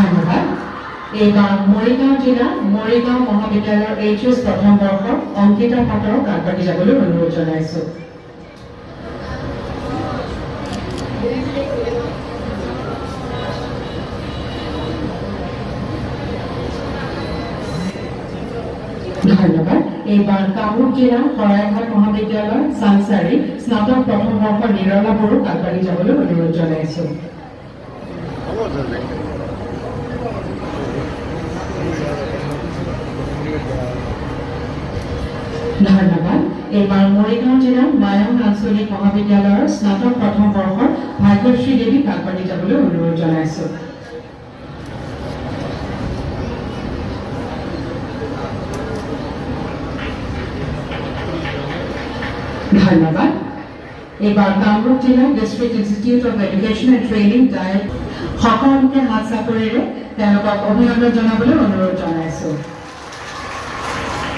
ধন্যবাদ। এইবাৰ মৰিগাঁও জিলা মৰিগাঁও মহাবিদ্যালয়ৰ এইচএছ প্ৰথম বৰ্ষৰ অংকিতা পাটৰক আগবাঢ়ি যাবলৈ অনুৰোধ জনাইছোঁ। ধন্যবাদ। এইবাৰ কামৰূপ জিলা শৰাইঘাট মহাবিদ্যালয় চাংচাৰী স্নাতক প্ৰথম বৰ্ষৰ নিৰলা বড়োক আগবাঢ়ি যাবলৈ অনুৰোধ জনাইছোঁ। ধন্যবাদ। এইবাৰ মৰিগাঁও জিলা মায়ং আঞ্চলিক মহাবিদ্যালয়ৰ স্নাতক প্ৰথম বৰ্ষৰ ভাগ্যশ্ৰী দেৱীক আগবাঢ়ি যাবলৈ অনুৰোধ জনাইছোঁ। ধন্যবাদ। এইবাৰ কামৰূপ জিলা district institute of education and training DIET সকলোকে হাত চাপৰিৰে তেওঁলোকক অভিনন্দন জনাবলৈ অনুৰোধ জনাইছোঁ।